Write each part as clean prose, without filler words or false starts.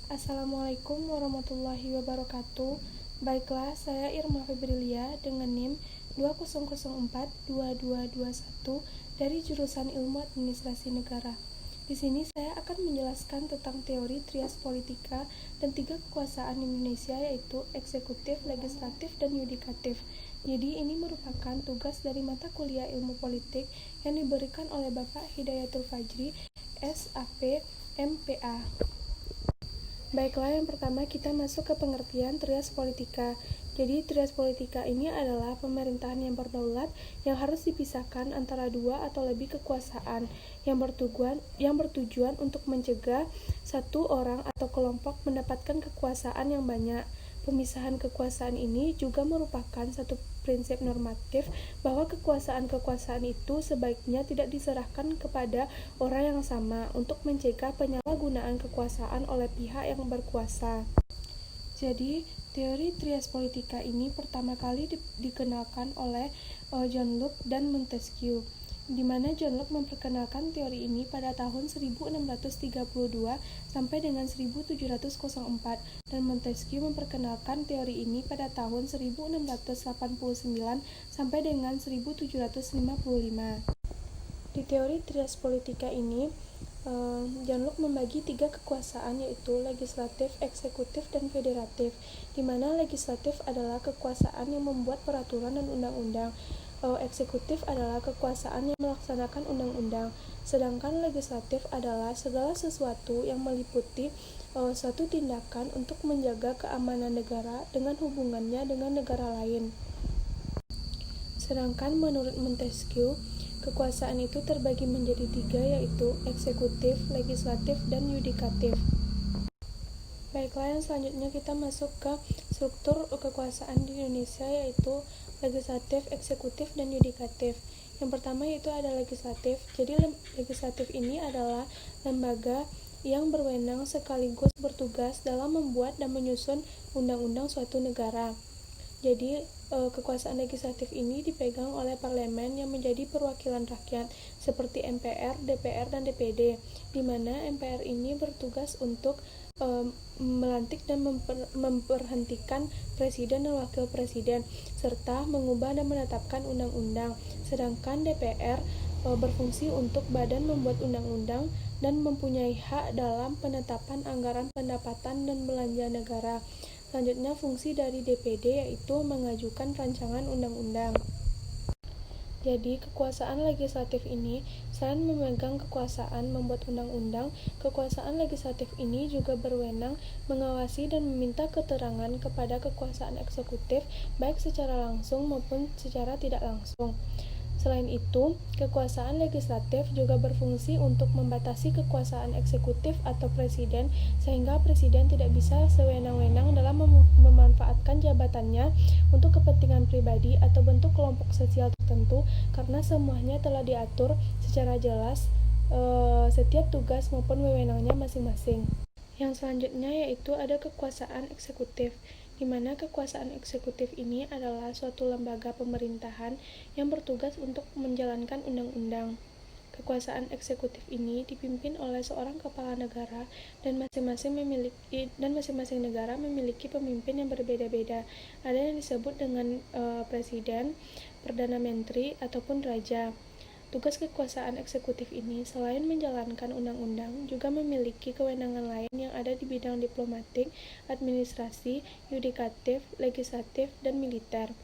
Assalamualaikum warahmatullahi wabarakatuh. Baiklah, saya Irma Febrilia dengan NIM 20042221 dari jurusan Ilmu Administrasi Negara. Di sini saya akan menjelaskan tentang teori trias politika dan 3 kekuasaan Indonesia, yaitu eksekutif, legislatif, dan yudikatif. Jadi ini merupakan tugas dari mata kuliah ilmu politik yang diberikan oleh Bapak Hidayatul Fajri, SAP, MPA. Baiklah, yang pertama kita masuk ke pengertian trias politika. Jadi trias politika ini adalah pemerintahan yang berdaulat yang harus dipisahkan antara 2 atau lebih kekuasaan yang bertujuan untuk mencegah satu orang atau kelompok mendapatkan kekuasaan yang banyak. Pemisahan kekuasaan ini juga merupakan satu prinsip normatif bahwa kekuasaan-kekuasaan itu sebaiknya tidak diserahkan kepada orang yang sama untuk mencegah penyalahgunaan kekuasaan oleh pihak yang berkuasa. Jadi, teori trias politika ini pertama kali dikenalkan oleh John Locke dan Montesquieu, di mana John Locke memperkenalkan teori ini pada tahun 1632 sampai dengan 1704 dan Montesquieu memperkenalkan teori ini pada tahun 1689 sampai dengan 1755. Di teori trias politika ini, John Locke membagi 3 kekuasaan, yaitu legislatif, eksekutif, dan federatif, di mana legislatif adalah kekuasaan yang membuat peraturan dan undang-undang. Eksekutif adalah kekuasaan yang melaksanakan undang-undang, sedangkan legislatif adalah segala sesuatu yang meliputi suatu tindakan untuk menjaga keamanan negara dengan hubungannya dengan negara lain. Sedangkan menurut Montesquieu, kekuasaan itu terbagi menjadi 3, yaitu eksekutif, legislatif, dan yudikatif. Baiklah, yang selanjutnya kita masuk ke struktur kekuasaan di Indonesia, yaitu legislatif, eksekutif, dan yudikatif. Yang pertama yaitu ada legislatif. Jadi legislatif ini adalah lembaga yang berwenang sekaligus bertugas dalam membuat dan menyusun undang-undang suatu negara. Jadi kekuasaan legislatif ini dipegang oleh parlemen yang menjadi perwakilan rakyat seperti MPR, DPR, dan DPD, di mana MPR ini bertugas untuk melantik dan memberhentikan presiden dan wakil presiden serta mengubah dan menetapkan undang-undang. Sedangkan DPR berfungsi untuk badan membuat undang-undang dan mempunyai hak dalam penetapan anggaran pendapatan dan belanja negara. Selanjutnya, fungsi dari DPD yaitu mengajukan rancangan undang-undang. Jadi, kekuasaan legislatif ini selain memegang kekuasaan membuat undang-undang, kekuasaan legislatif ini juga berwenang mengawasi dan meminta keterangan kepada kekuasaan eksekutif, baik secara langsung maupun secara tidak langsung. Selain itu, kekuasaan legislatif juga berfungsi untuk membatasi kekuasaan eksekutif atau presiden, sehingga presiden tidak bisa sewenang-wenang dalam memanfaatkan jabatannya untuk kepentingan pribadi atau bentuk kelompok sosial tertentu, karena semuanya telah diatur secara jelas setiap tugas maupun wewenangnya masing-masing. Yang selanjutnya yaitu ada kekuasaan eksekutif, di mana kekuasaan eksekutif ini adalah suatu lembaga pemerintahan yang bertugas untuk menjalankan undang-undang. Kekuasaan eksekutif ini dipimpin oleh seorang kepala negara dan masing-masing negara memiliki pemimpin yang berbeda-beda. Ada yang disebut dengan presiden, perdana menteri, ataupun raja. Tugas kekuasaan eksekutif ini selain menjalankan undang-undang juga memiliki kewenangan lain yang ada di bidang diplomatik, administrasi, yudikatif, legislatif, dan militer.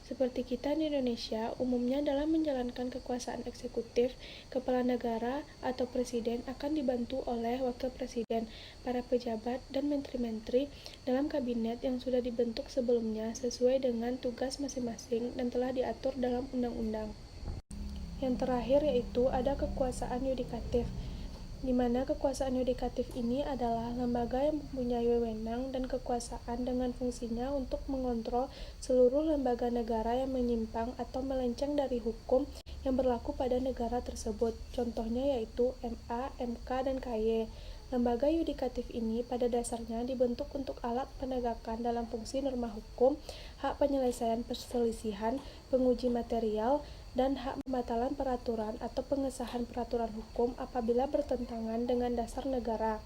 Seperti kita di Indonesia, umumnya dalam menjalankan kekuasaan eksekutif, kepala negara atau presiden akan dibantu oleh wakil presiden, para pejabat, dan menteri-menteri dalam kabinet yang sudah dibentuk sebelumnya sesuai dengan tugas masing-masing dan telah diatur dalam undang-undang. Yang terakhir yaitu ada kekuasaan yudikatif, di mana kekuasaan yudikatif ini adalah lembaga yang mempunyai wewenang dan kekuasaan dengan fungsinya untuk mengontrol seluruh lembaga negara yang menyimpang atau melenceng dari hukum yang berlaku pada negara tersebut. Contohnya yaitu MA, MK, dan KY. Lembaga yudikatif ini pada dasarnya dibentuk untuk alat penegakan dalam fungsi norma hukum, hak penyelesaian perselisihan, penguji material, dan hak pembatalan peraturan atau pengesahan peraturan hukum apabila bertentangan dengan dasar negara.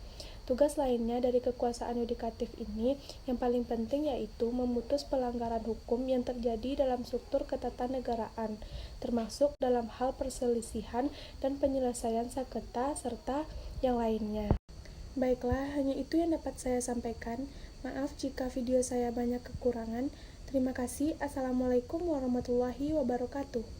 Tugas lainnya dari kekuasaan yudikatif ini yang paling penting yaitu memutus pelanggaran hukum yang terjadi dalam struktur ketatanegaraan, termasuk dalam hal perselisihan dan penyelesaian sengketa serta yang lainnya. Baiklah, hanya itu yang dapat saya sampaikan. Maaf jika video saya banyak kekurangan. Terima kasih. Assalamualaikum warahmatullahi wabarakatuh.